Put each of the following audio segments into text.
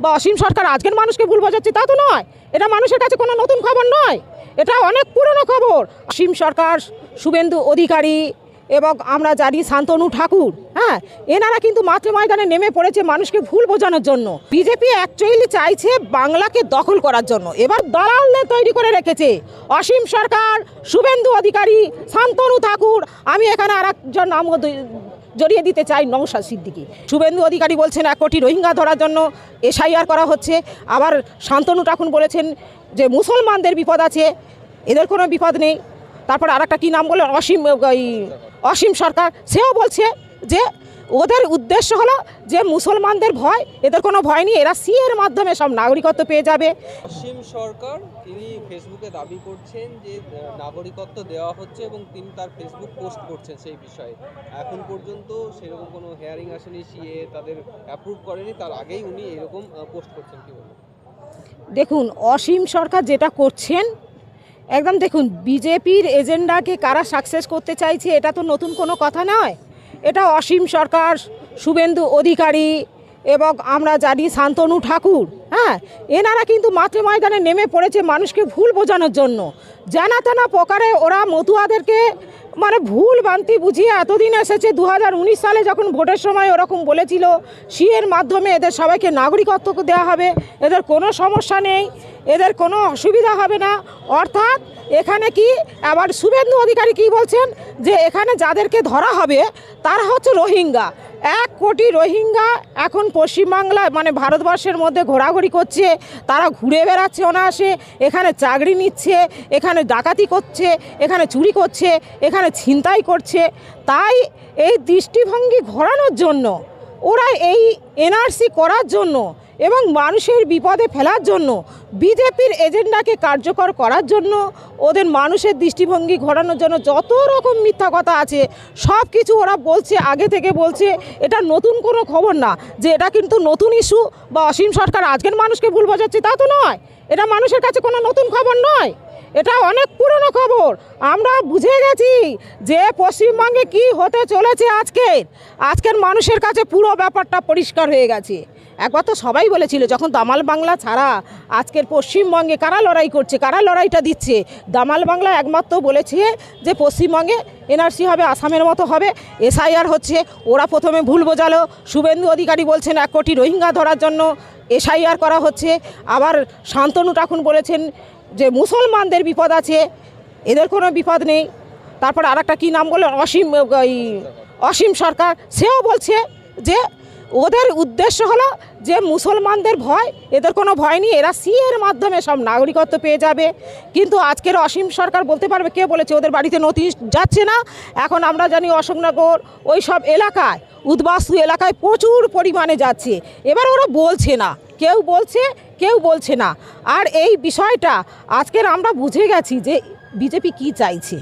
বা অসীম সরকার আজকের মানুষকে ভুল বোঝাচ্ছে তা তো নয়। এটা মানুষের কাছে কোনো নতুন খবর নয়, এটা অনেক পুরনো খবর। অসীম সরকার, শুভেন্দু অধিকারী এবং আমরা জানি শান্তনু ঠাকুর, হ্যাঁ, এনারা কিন্তু মাঠে ময়দানে নেমে পড়েছে মানুষকে ভুল বোঝানোর জন্য। বিজেপি অ্যাকচুয়ালি চাইছে বাংলাকে দখল করার জন্য, এবার দালালদের তৈরি করে রেখেছে অসীম সরকার, শুভেন্দু অধিকারী, শান্তনু ঠাকুর। আমি এখানে আর একজন নাম জড়িয়ে দিতে চাই, নওশাদ সিদ্দিকী। শুভেন্দু অধিকারী বলছেন 1 কোটি রোহিঙ্গা ধরার জন্য এসআইআর করা হচ্ছে, আবার শান্তনু ঠাকুর বলেছেন যে মুসলমানদের বিপদ আছে, এদের কোনো বিপদ নেই। তারপর আর একটা কী নাম বললেন, অসীম সরকার, সেও বলছে যে ওদের উদ্দেশ্য হলো যে মুসলমানদের ভয়, এদের কোনো ভয় নেই, এরা সিএর মাধ্যমে সব নাগরিকত্ব পেয়ে যাবে। অসীম সরকার তিনি ফেসবুকে দাবি করছেন যে নাগরিকত্ব দেওয়া হচ্ছে এবং তিনি তার ফেসবুক পোস্ট করছেন সেই বিষয়ে। এখন পর্যন্ত সেরকম কোনো হেয়ারিং আসেনি, সিএ তাদের অ্যাপ্রুভ করেনি, তার আগেই উনি এরকম পোস্ট করছেন। কি বলবেন? দেখুন, অসীম সরকার যেটা করছেন একদম, দেখুন বিজেপির এজেন্ডাকে কারা সাকসেস করতে চাইছে এটা তো নতুন কোনো কথা নয়। এটা অসীম সরকার, শুভেন্দু অধিকারী এবং আমরা জানি শান্তনু ঠাকুর, হ্যাঁ, এনারা কিন্তু মাঠে ময়দানে নেমে পড়েছে মানুষকে ভুল বোঝানোর জন্য। জানা টানা প্রকারে ওরা মতুয়াদেরকে মানে ভুল বান্তি বুঝিয়ে এতদিন এসেছে। 2019 সালে যখন ভোটের সময় ওরকম বলেছিল সিএর মাধ্যমে এদের সবাইকে নাগরিকত্ব দেওয়া হবে, এদের কোনো সমস্যা নেই, এদের কোনো অসুবিধা হবে না। অর্থাৎ এখানে কি আবার শুভেন্দু অধিকারী কী বলছেন যে এখানে যাদেরকে ধরা হবে তারা হচ্ছে রোহিঙ্গা। 1 কোটি রোহিঙ্গা এখন পশ্চিমবাংলায় মানে ভারতবর্ষের মধ্যে ঘোরাঘুরি করছে, তারা ঘুরে বেড়াচ্ছে অনায়াসে, এখানে চাকরি নিচ্ছে, এখানে ডাকাতি করছে, এখানে চুরি করছে, এখানে ছিনতাই করছে। তাই এই দৃষ্টিভঙ্গি ঘোরানোর জন্য ওরা এই এনআরসি করার জন্য এবং মানুষের বিপদে ফেলার জন্য, বিজেপির এজেন্ডাকে কার্যকর করার জন্য, ওদের মানুষের দৃষ্টিভঙ্গি ঘোরানোর জন্য যত রকম মিথ্যা কথা আছে সব কিছু ওরা বলছে, আগে থেকে বলছে। এটা নতুন কোনো খবর না যে এটা কিন্তু নতুন ইস্যু বা অসীম সরকার আজকের মানুষকে ভুল বোঝাচ্ছে তা তো নয়। এটা মানুষের কাছে কোনো নতুন খবর নয়, এটা অনেক পুরনো খবর। আমরা বুঝে গেছি যে পশ্চিমবঙ্গে কি হতে চলেছে। আজকের মানুষের কাছে পুরো ব্যাপারটা পরিষ্কার হয়ে গেছে। একবার তো সবাই বলেছিল যখন দামাল বাংলা ছাড়া আজকের পশ্চিমবঙ্গে কারা লড়াই করছে, কারা লড়াইটা দিচ্ছে। দামাল বাংলা একমাত্র বলেছে যে পশ্চিমবঙ্গে এনআরসি হবে, আসামের মতো হবে, এসআইআর হচ্ছে। ওরা প্রথমে ভুল বোঝালো। শুভেন্দু অধিকারী বলছেন 1 কোটি রোহিঙ্গা ধরার জন্য এসআইআর করা হচ্ছে, আবার শান্তনু ঠাকুর বলেছেন যে মুসলমানদের বিপদ আছে, এদের কোনো বিপদ নেই। তারপর আর একটা কী নাম বললেন, অসীম সরকার, সেও বলছে যে ওদের উদ্দেশ্য হলো যে মুসলমানদের ভয়, এদের কোনো ভয় নেই, এরা সিএর মাধ্যমে সব নাগরিকত্ব পেয়ে যাবে। কিন্তু আজকের অসীম সরকার বলতে পারবে কে বলেছে ওদের বাড়িতে নোটিশ যাচ্ছে না। এখন আমরা জানি অশোকনগর ওই সব এলাকায়, উদ্বাস্তু এলাকায় প্রচুর পরিমাণে যাচ্ছে। এবার ওরা বলছে না, কেউ বলছে কেউ বলছে না। আর এই বিষয়টা আজকের আমরা বুঝে গেছি যে বিজেপি কি চাইছে।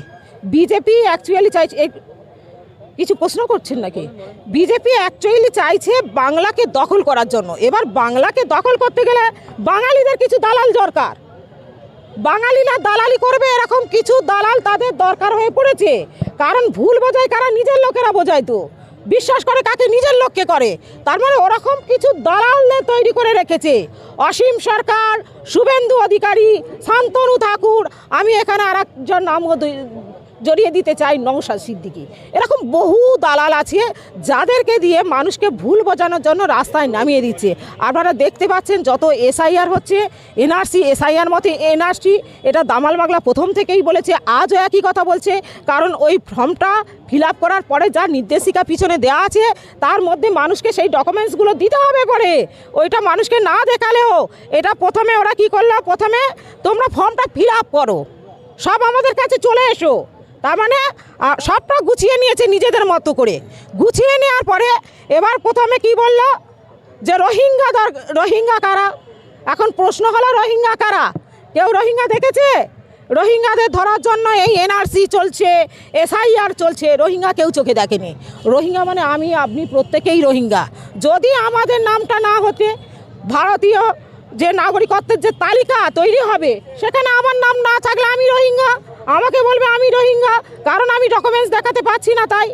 বিজেপি অ্যাকচুয়ালি চাইছে, কিছু প্রশ্ন করছেন নাকি? বিজেপি অ্যাকচুয়ালি চাইছে বাংলাকে দখল করার জন্য। এবার বাংলাকে দখল করতে গেলে বাঙালিদের কিছু দালাল দরকার। বাঙালিরা দালালি করবে এরকম কিছু দালাল তাদের দরকার হয়ে পড়েছে। কারণ ভুল বোঝায় কারা, নিজের লোকেরা বোঝায় তো, বিশ্বাস করে কাকে, নিজের লোককে করে। তার মানে ওরকম কিছু দালালদের তৈরি করে রেখেছে অসীম সরকার, শুভেন্দু অধিকারী, শান্তনু ঠাকুর। আমি এখানে আর একজন নাম জড়িয়ে দিতে চাই, নওশাদ সিদ্দিকী। এরকম বহু দালাল আছে যাদেরকে দিয়ে মানুষকে ভুল বোঝানোর জন্য রাস্তায় নামিয়ে দিচ্ছে। আপনারা দেখতে পাচ্ছেন যত এসআইআর হচ্ছে, এনআরসি, এসআইআর মতে এনআরসি, এটা দামাল বাংলা প্রথম থেকেই বলেছে, আজও একই কথা বলছে। কারণ ওই ফর্মটা ফিল আপ করার পরে যা নির্দেশিকা পিছনে দেওয়া আছে তার মধ্যে মানুষকে সেই ডকুমেন্টসগুলো দিতে হবে পরে। ওইটা মানুষকে না দেখালেও এটা প্রথমে ওরা কি করলো, প্রথমে তোমরা ফর্মটা ফিল আপ করো, সব আমাদের কাছে চলে এসো। তার মানে সবটা গুছিয়ে নিয়েছে নিজেদের মতো করে। গুছিয়ে নেওয়ার পরে এবার প্রথমে কি বলল যে রোহিঙ্গা কারা। এখন প্রশ্ন হলো রোহিঙ্গা কারা? কেউ রোহিঙ্গা দেখেছে? রোহিঙ্গাদের ধরার জন্য এই এনআরসি চলছে, এসআইআর চলছে, রোহিঙ্গা কেউ চোখে দেখেনি। রোহিঙ্গা মানে আমি আপনি প্রত্যেকেই রোহিঙ্গা। যদি আমাদের নামটা না হতে ভারতীয় যে নাগরিকত্বের যে তালিকা তৈরি হবে সেখানে আমার নাম না থাকলে আমি রোহিঙ্গা, আমাকে বলবে আমি রোহিঙ্গা, কারণ আমি ডকুমেন্টস দেখাতে পাচ্ছি না। তাই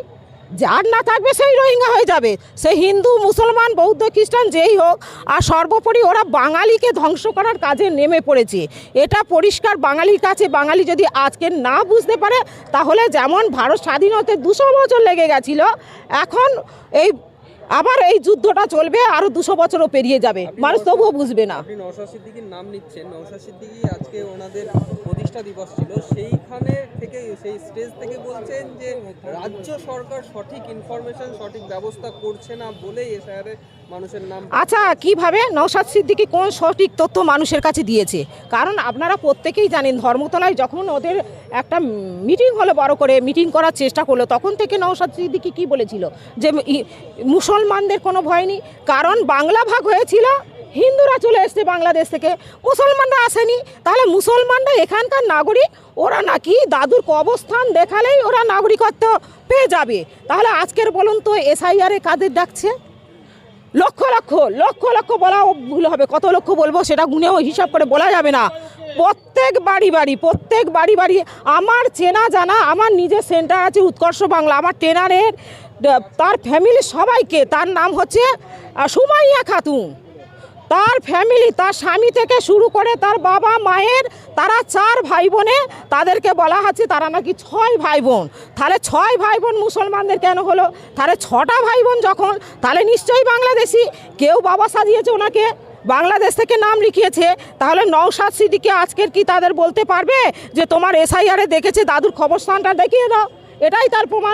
যার না থাকবে সেই রোহিঙ্গা হয়ে যাবে, সে হিন্দু মুসলমান বৌদ্ধ খ্রিস্টান যেই হোক। আর সর্বোপরি ওরা বাঙালিকে ধ্বংস করার কাজে নেমে পড়েছে, এটা পরিষ্কার বাঙালির কাছে। বাঙালি যদি আজকে না বুঝতে পারে, তাহলে যেমন ভারত স্বাধীন হতে 200 বছর লেগে গেছিলো, এখন আবার এই যুদ্ধটা চলবে, আরও 200 বছরও পেরিয়ে যাবে, মানুষ তবুও বুঝবে না। আপনি নওশাদ সিদ্দিকীর নাম নিচ্ছেন, নওশাদ সিদ্দিকী আজকে ওনাদের প্রতিষ্ঠা দিবস ছিল, সেইখানে থেকে সেই স্টেজ থেকে বলছেন যে রাজ্য সরকার সঠিক ইনফরমেশন সঠিক ব্যবস্থা করছে না বলেই এসআইআরে মানুষের নাম। আচ্ছা, কিভাবে নওশাদ সিদ্দিকী কোন সঠিক তথ্য মানুষের কাছে দিয়েছে? কারণ আপনারা প্রত্যেকেই জানেন, ধর্মতলায় যখন ওদের একটা মিটিং হলো, বড় করে মিটিং করার চেষ্টা করলো, তখন থেকে নওশাদ সিদ্দিকী কী বলেছিল যে মুসলমানদের কোনো ভয় নেই। কারণ বাংলা ভাগ হয়েছিল, হিন্দুরা চলে এসছে বাংলাদেশ থেকে, মুসলমানরা আসেনি। তাহলে মুসলমানরা এখানকার নাগরিক, ওরা নাকি দাদুর কবরস্থান দেখালেই ওরা নাগরিকত্ব পেয়ে যাবে। তাহলে আজকের বলুন তো এসআইআরে কাদের ডাকছে? লক্ষ লক্ষ লক্ষ লক্ষ বলা ভুল হবে, কত লক্ষ বলবো সেটা গুনেও হিসাব করে বলা যাবে না। প্রত্যেক বাড়ি বাড়ি আমার চেনা জানা, আমার নিজের সেন্টার আছে উৎকর্ষ বাংলা, আমার ট্রেনারের তার ফ্যামিলি সবাইকে, তার নাম হচ্ছে সুমাইয়া খাতুন, তার ফ্যামিলি, তার স্বামী থেকে শুরু করে তার বাবা মায়ের, তারা 4 ভাই বোনে, তাদেরকে বলা হচ্ছে তারা নাকি 6 ভাই বোন। তাহলে 6 ভাই বোন মুসলমানদের কেন হলো? তাহলে 6টা ভাই বোন যখন, তাহলে নিশ্চয়ই বাংলাদেশি। কেউ বাবা সাজিয়েছে ওনাকে, বাংলাদেশ থেকে নাম লিখিয়েছে। তাহলে নওশাদ সিদ্দিকী আজকের কি তাদের বলতে পারবে যে তোমার এসআইআরে দেখেছে দাদুর কবরস্থানটা দেখিয়ে দাও? এটাই তার প্রমাণ।